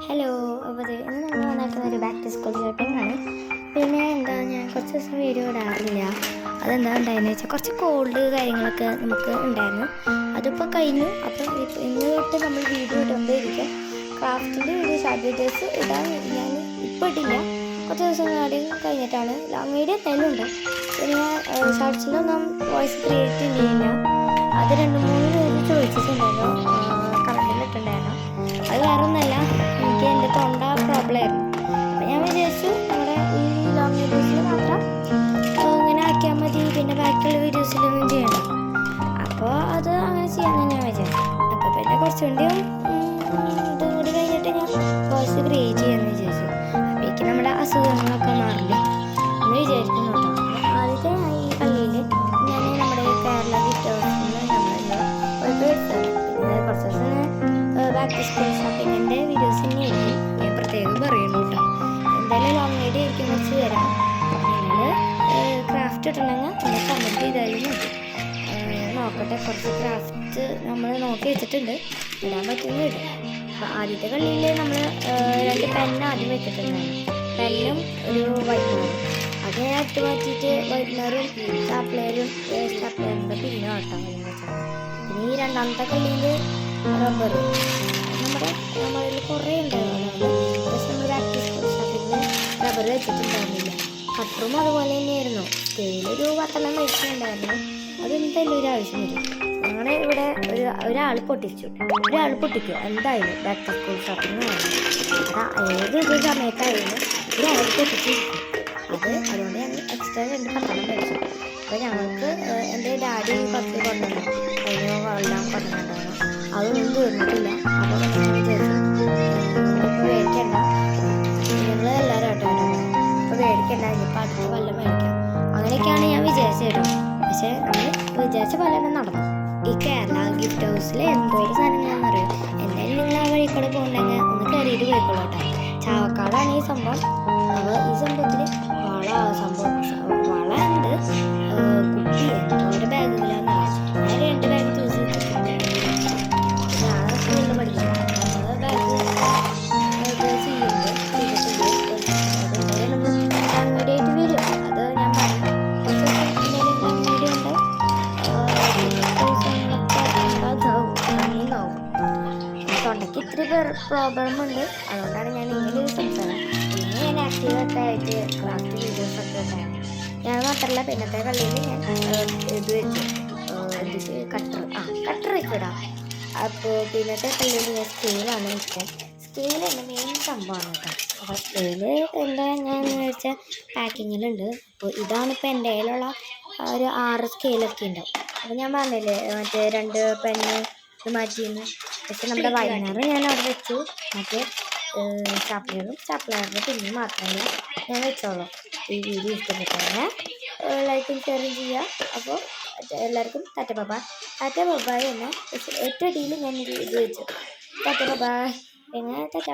Hello. അപ്പോൾ ഇന്ന് നമ്മൾ വന്നിട്ടുള്ളൊരു ബാക്ക് ടു സ്കൂൾ ഷോപ്പിംഗ് ആണ്. പിന്നെ ഞാൻ കുറച്ച് ദിവസം വീഡിയോ ഇടാറില്ല. അതെന്താ ഉണ്ടായെന്ന് വെച്ചാൽ കുറച്ച് കോൾഡ് കാര്യങ്ങളൊക്കെ നമുക്ക് ഉണ്ടായിരുന്നു. അതിപ്പോൾ കഴിഞ്ഞു. അപ്പോൾ ഇന്ന് തൊട്ട് നമ്മൾ വീഡിയോ ഇട്ടുകൊണ്ടിരിക്കുക. ക്രാഫ്റ്റിൻ്റെ വീഡിയോ ഷോർട്ട് വീഡിയോസ് ഇടാൻ ഞാൻ ഇപ്പോൾ ഇട്ടില്ല. കുറച്ച് ദിവസം കൂടി കഴിഞ്ഞിട്ടാണ്. ലോങ് വീഡിയോ എന്തായാലും ഉണ്ട്. പിന്നെ ഷോർട്സിലൊന്നും വോയിസ് ക്രിയേറ്റ് ചെയ്യുന്നില്ല. അത് 2-3 പേര് ചോദിച്ചിട്ടുണ്ടായിരുന്നു, കമൻറ്റിലിട്ടുണ്ടായിരുന്നു. അത് വേറെ ഒന്നല്ല, എനിക്ക് എൻ്റെ തൊണ്ട പ്രോബ്ലം ആയിരുന്നു. അപ്പോൾ ഞാൻ വിചാരിച്ചു നമ്മുടെ ഈ ലോങ് വീഡിയോസിൽ മാത്രം ഇങ്ങനെ ആക്കിയാൽ മതി, പിന്നെ ബാക്കിയുള്ള വീഡിയോസിലൊന്നും ചെയ്യണം. അപ്പോൾ അത് അങ്ങനെ ചെയ്യാമെന്ന് ഞാൻ വിചാരിച്ചു. അപ്പോൾ പിന്നെ കുറച്ചുകൂടി ഇതും കൂടി കഴിഞ്ഞിട്ട് ഞാൻ വോയിസ് ക്രിയേറ്റ് ചെയ്യാമെന്ന് വിചാരിച്ചു. അപ്പോഴേക്കും നമ്മുടെ അസുഖങ്ങളൊക്കെ മാറില്ല എന്ന് വിചാരിക്കുന്നു കേട്ടോ. ആദ്യത്തെ ഈ പള്ളിയിൽ ഞാൻ നമ്മുടെ കേരള ഗിഫ്റ്റ് ഹൗസിൽ നമ്മളിന്ന് പോയിട്ട് എടുത്തത്. പിന്നെ കുറച്ച് ദിവസം ബാക്ക് ടു സ്കൂൾ ഷോപ്പിങ്ങിൻ്റെ വീഡിയോസ് തന്നെയായിരിക്കും ഞാൻ പ്രത്യേകം പറയുന്നു കേട്ടോ. എന്തായാലും ലോങ് വീഡിയോ ആയിരിക്കും കുറച്ച് തരാം. നിങ്ങൾ ക്രാഫ്റ്റ് ഇടണമെങ്കിൽ ഒന്ന് കമൻറ്റ് ചെയ്താലും മതി. നോക്കട്ടെ, കുറച്ച് ക്രാഫ്റ്റ് നമ്മൾ നോക്കി വെച്ചിട്ടുണ്ട്, ഇടാൻ പറ്റുമെന്ന് ഇടും. അപ്പോൾ ആദ്യത്തെ കളിയിൽ നമ്മൾ 2 പെന്ന് ആദ്യം വെച്ചിട്ടുണ്ടായിരുന്നു. പെന്നും ഒരു വൈറ്റ്നറും. അത് ഞാൻ ഇട്ട് മാറ്റിയിട്ട് വൈറ്റ്നറും സ്റ്റാപ്ലെയറിൻ്റെ പിന്നെ കേട്ടോ വെച്ചത്. പിന്നെ ഈ രണ്ടാമത്തെ കളിയിൽ റബ്ബർ നമ്മളിൽ കുറേ ഉണ്ടായിരുന്നു. പക്ഷെ നമ്മൾ ബാക്ക് ടു സ്കൂൾ ഷോപ്പിങ്ങിൽ റബ്ബർ വെച്ചിട്ടുണ്ടായിരുന്നില്ല. കട്ടറും അതുപോലെ തന്നെയായിരുന്നു. സ്കെയിലൊരു 10 വെച്ചിട്ടുണ്ടായിരുന്നു. അതെന്തായാലും ഒരു ആവശ്യം വരും. ഞങ്ങളുടെ ഇവിടെ ഒരാൾ പൊട്ടിക്കും എന്തായാലും ബാക്ക് ടു സ്കൂൾ ഷോപ്പിംഗ് ആണ്. ഏത് സമയത്തായിരുന്നു ഒരാൾ പൊട്ടിച്ചിരിക്കും. അതുകൊണ്ട് ഞങ്ങൾ എക്സ്ട്രാ 2 10 കഴിച്ചു. അപ്പോൾ ഞങ്ങൾക്ക് എൻ്റെ ഡാഡി കുറച്ച് കൊണ്ടുവന്നു, അതിന് വെള്ളം കൊണ്ടുവന്നിട്ടുണ്ടായിരുന്നു. അതൊന്നും തീർന്നിട്ടില്ല. അപ്പോൾ ഞാൻ വിചാരിച്ചു ഇപ്പോൾ മേടിക്കണ്ട, നിങ്ങൾ എല്ലാവരും ആട്ടോ ഇപ്പോൾ മേടിക്കണ്ട, ഇനിയിപ്പോൾ അടുത്ത കൊല്ലം മേടിക്കാം. അങ്ങനെയൊക്കെയാണ് ഞാൻ വിചാരിച്ചത്. പക്ഷേ നമ്മൾ വിചാരിച്ച പോലെ തന്നെ നടന്നു. ഈ കേരള ഗിഫ്റ്റ് ഹൗസിൽ എന്തോരം സാധനങ്ങളാണെന്ന് അറിയാം. എന്തായാലും നിങ്ങൾ ആ വഴി കൂടെ പോകണമെങ്കിൽ ഒന്ന് കയറിയിട്ട് പോയിക്കോളൂ കേട്ടോ. ചാവക്കാടാണ് ഈ സംഭവം. അപ്പോൾ ഈ സംഭവത്തിൽ വള ഉണ്ട്, കുപ്പി ഓരോ ബാഗുകളാണ്. ഞാൻ 2 ബാഗ് ചൂസ് ചെയ്തിട്ടുണ്ട്. ഞാൻ സ്കൂളിൽ പഠിക്കുന്നത് നമ്മൾ ബാഗ് ചെയ്യുന്നുണ്ട്. അങ്ങോട്ടായിട്ട് വരും. അത് ഞാൻ പറഞ്ഞു വീഡിയോ ഉണ്ട്. തൊണ്ടയ്ക്ക് ഇത്തിരി പ്രോബ്ലം ഉണ്ട്. അതുകൊണ്ടാണ് ഞാൻ ഇങ്ങനെ ഒരു സംസാരം. പിന്നെ ഞാൻ ആക്റ്റീവൊക്കെ ആയിട്ട് ക്രാഫ്റ്റ് വീഡിയോസൊക്കെ ഉണ്ടായിരുന്നു. ഞാൻ മാത്രമല്ല, പിന്നത്തെ കളിയിൽ ഞാൻ ഇത് വെച്ചു, കട്ടർ വെച്ചിടാം. അപ്പോൾ പിന്നത്തെ കളിയിൽ ഞാൻ സ്കെയിലാണ് വെച്ചത്. സ്കെയിൽ എൻ്റെ മെയിൻ സംഭവമാണ് കേട്ടോ. അപ്പോൾ സ്കെയില് ഞാൻ വെച്ചാൽ പാക്കിങ്ങിലുണ്ട്. അപ്പോൾ ഇതാണിപ്പോൾ എൻ്റെ കയ്യിലുള്ള ഒരു 6 സ്കെയിലൊക്കെ ഉണ്ടാവും. അപ്പോൾ ഞാൻ പറഞ്ഞില്ലേ മറ്റേ 2 പെന്ന് മാറ്റിയിരുന്നു. പക്ഷെ നമ്മുടെ വൈകുന്നേരം ഞാൻ അവിടെ വെച്ചു. മറ്റേ സ്റ്റാപ്ലെയറിൻ്റെ പിന്നെ മാത്രമേ ഞാൻ വെച്ചോളൂ. ഈ വീഡിയോ ഇഷ്ടപ്പെട്ടവരെ ലൈക്കും ഷെയറും ചെയ്യുക. അപ്പോൾ എല്ലാവർക്കും ടാറ്റ ബൈ എന്ന ഏറ്റവും അടിയിൽ ഞാൻ ഇത് വെച്ചു. ടാറ്റ ബൈ. പിന്നെ ടാറ്റ.